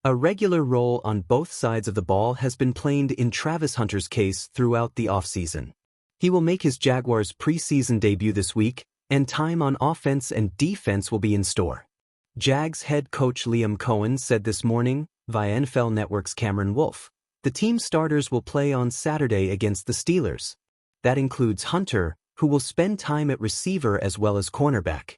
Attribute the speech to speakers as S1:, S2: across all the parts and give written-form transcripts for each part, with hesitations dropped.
S1: A regular role on both sides of the ball has been played in Travis Hunter's case throughout the offseason. He will make his Jaguars preseason debut this week, and time on offense and defense will be in store. Jags head coach Liam Coen said this morning, via NFL Network's Cameron Wolfe, the team starters will play on Saturday against the Steelers. That includes Hunter, who will spend time at receiver as well as cornerback.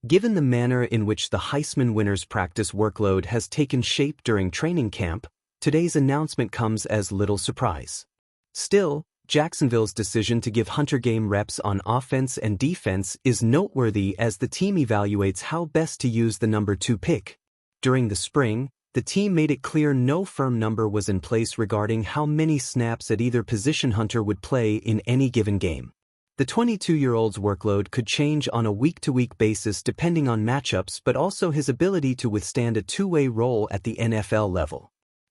S1: Given the manner in which the Heisman winner's practice workload has taken shape during training camp, today's announcement comes as little surprise. Still, Jacksonville's decision to give Hunter game reps on offense and defense is noteworthy as the team evaluates how best to use the number 2 pick. During the spring, the team made it clear no firm number was in place regarding how many snaps at either position Hunter would play in any given game. The 22-year-old's workload could change on a week-to-week basis depending on matchups but also his ability to withstand a two-way role at the NFL level.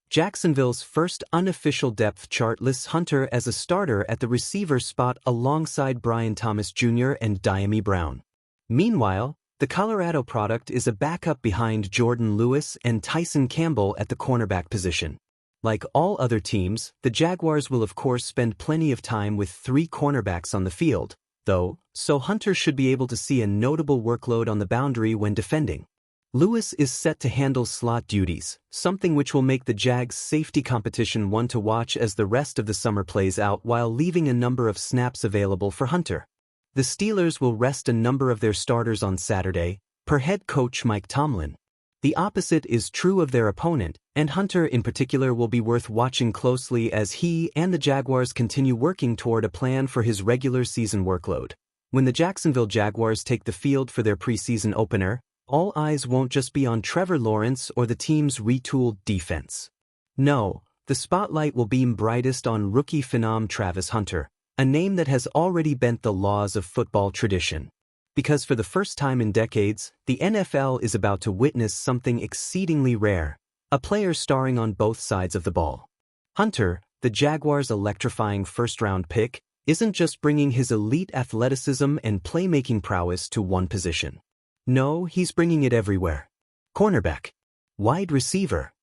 S1: Jacksonville's first unofficial depth chart lists Hunter as a starter at the receiver spot alongside Brian Thomas Jr. and Diami Brown. Meanwhile, the Colorado product is a backup behind Jordan Lewis and Tyson Campbell at the cornerback position. Like all other teams, the Jaguars will of course spend plenty of time with 3 cornerbacks on the field, though, so Hunter should be able to see a notable workload on the boundary when defending. Lewis is set to handle slot duties, something which will make the Jags' safety competition one to watch as the rest of the summer plays out while leaving a number of snaps available for Hunter. The Steelers will rest a number of their starters on Saturday, per head coach Mike Tomlin. The opposite is true of their opponent, and Hunter in particular will be worth watching closely as he and the Jaguars continue working toward a plan for his regular season workload. When the Jacksonville Jaguars take the field for their preseason opener, all eyes won't just be on Trevor Lawrence or the team's retooled defense. No, the spotlight will beam brightest on rookie phenom Travis Hunter, a name that has already bent the laws of football tradition. Because for the first time in decades, the NFL is about to witness something exceedingly rare, a player starring on both sides of the ball. Hunter, the Jaguars' electrifying first-round pick, isn't just bringing his elite athleticism and playmaking prowess to one position. No, he's bringing it everywhere. Cornerback, wide receiver,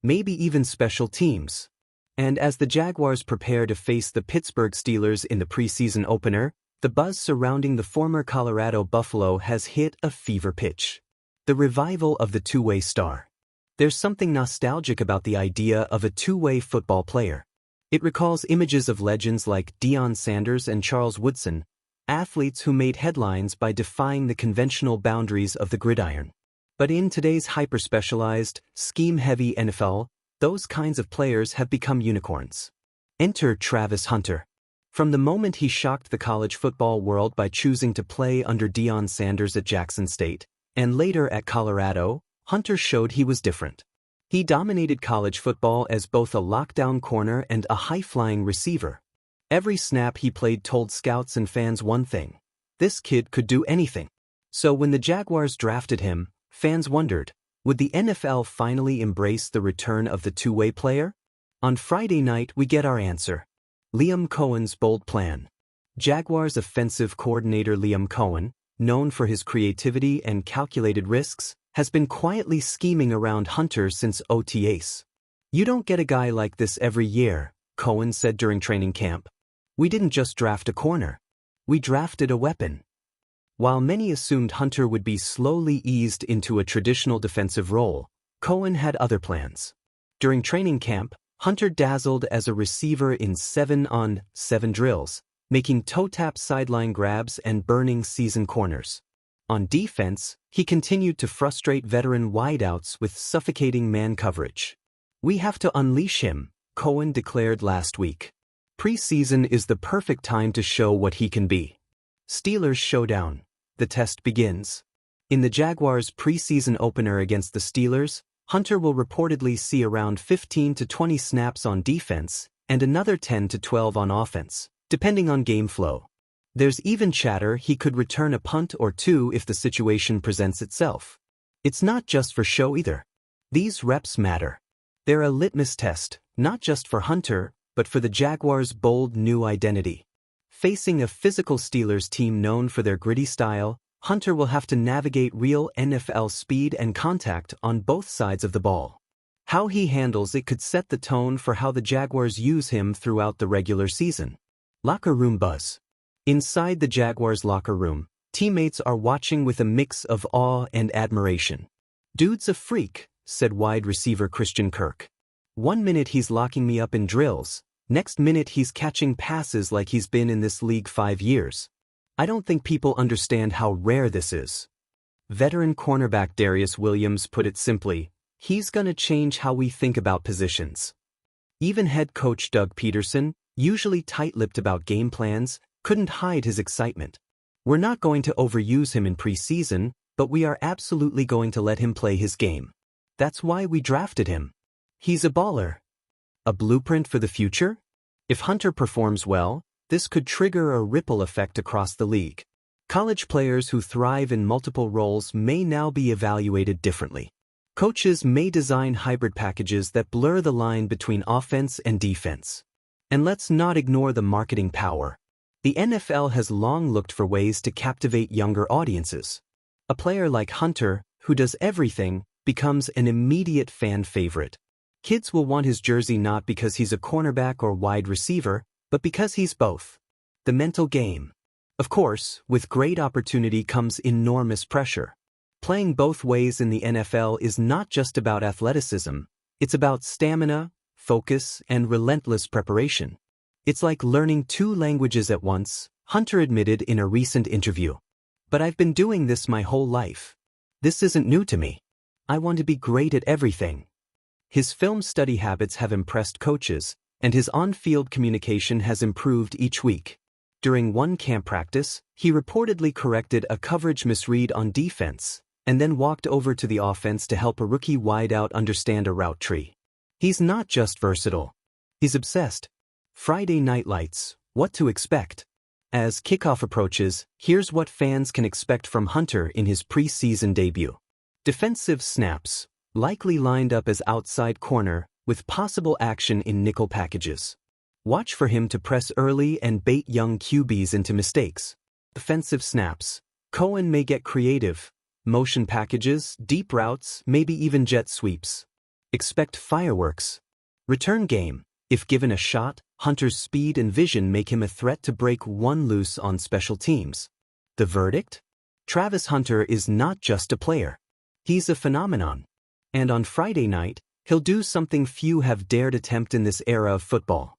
S1: maybe even special teams. And as the Jaguars prepare to face the Pittsburgh Steelers in the preseason opener, the buzz surrounding the former Colorado Buffalo has hit a fever pitch. The revival of the two-way star. There's something nostalgic about the idea of a two-way football player. It recalls images of legends like Deion Sanders and Charles Woodson, athletes who made headlines by defying the conventional boundaries of the gridiron. But in today's hyper-specialized, scheme-heavy NFL, those kinds of players have become unicorns. Enter Travis Hunter. From the moment he shocked the college football world by choosing to play under Deion Sanders at Jackson State, and later at Colorado, Hunter showed he was different. He dominated college football as both a lockdown corner and a high-flying receiver. Every snap he played told scouts and fans one thing: this kid could do anything. So when the Jaguars drafted him, fans wondered, would the NFL finally embrace the return of the two-way player? On Friday night we get our answer. Liam Coen's bold plan. Jaguars offensive coordinator Liam Coen, known for his creativity and calculated risks, has been quietly scheming around Hunter since OTAs. "You don't get a guy like this every year," Coen said during training camp. "We didn't just draft a corner. We drafted a weapon." While many assumed Hunter would be slowly eased into a traditional defensive role, Coen had other plans. During training camp, Hunter dazzled as a receiver in 7-on-7 drills, making toe-tap sideline grabs and burning season corners. On defense, he continued to frustrate veteran wideouts with suffocating man coverage. "We have to unleash him," Coen declared last week. Preseason is the perfect time to show what he can be. Steelers showdown. The test begins. In the Jaguars' preseason opener against the Steelers, Hunter will reportedly see around 15 to 20 snaps on defense and another 10 to 12 on offense, depending on game flow. There's even chatter he could return a punt or two if the situation presents itself. It's not just for show either. These reps matter. They're a litmus test, not just for Hunter, but for the Jaguars' bold new identity. Facing a physical Steelers team known for their gritty style, Hunter will have to navigate real NFL speed and contact on both sides of the ball. How he handles it could set the tone for how the Jaguars use him throughout the regular season. Locker room buzz. Inside the Jaguars locker room, teammates are watching with a mix of awe and admiration. "Dude's a freak," said wide receiver Christian Kirk. "One minute he's locking me up in drills, next minute he's catching passes like he's been in this league 5 years. I don't think people understand how rare this is." Veteran cornerback Darius Williams put it simply, "He's gonna change how we think about positions." Even head coach Doug Peterson, usually tight-lipped about game plans, couldn't hide his excitement. "We're not going to overuse him in preseason, but we are absolutely going to let him play his game. That's why we drafted him. He's a baller." A blueprint for the future? If Hunter performs well, this could trigger a ripple effect across the league. College players who thrive in multiple roles may now be evaluated differently. Coaches may design hybrid packages that blur the line between offense and defense. And let's not ignore the marketing power. The NFL has long looked for ways to captivate younger audiences. A player like Hunter, who does everything, becomes an immediate fan favorite. Kids will want his jersey not because he's a cornerback or wide receiver, but because he's both. The mental game. Of course, with great opportunity comes enormous pressure. Playing both ways in the NFL is not just about athleticism, it's about stamina, focus, and relentless preparation. It's like learning 2 languages at once, Hunter admitted in a recent interview. "But I've been doing this my whole life. This isn't new to me. I want to be great at everything." His film study habits have impressed coaches, and his on-field communication has improved each week. During one camp practice, he reportedly corrected a coverage misread on defense, and then walked over to the offense to help a rookie wideout understand a route tree. He's not just versatile. He's obsessed. Friday Night Lights, what to expect? As kickoff approaches, here's what fans can expect from Hunter in his preseason debut. Defensive snaps, likely lined up as outside corner, with possible action in nickel packages. Watch for him to press early and bait young QBs into mistakes. Offensive snaps. Coen may get creative. Motion packages, deep routes, maybe even jet sweeps. Expect fireworks. Return game. If given a shot, Hunter's speed and vision make him a threat to break one loose on special teams. The verdict? Travis Hunter is not just a player. He's a phenomenon. And on Friday night, he'll do something few have dared attempt in this era of football.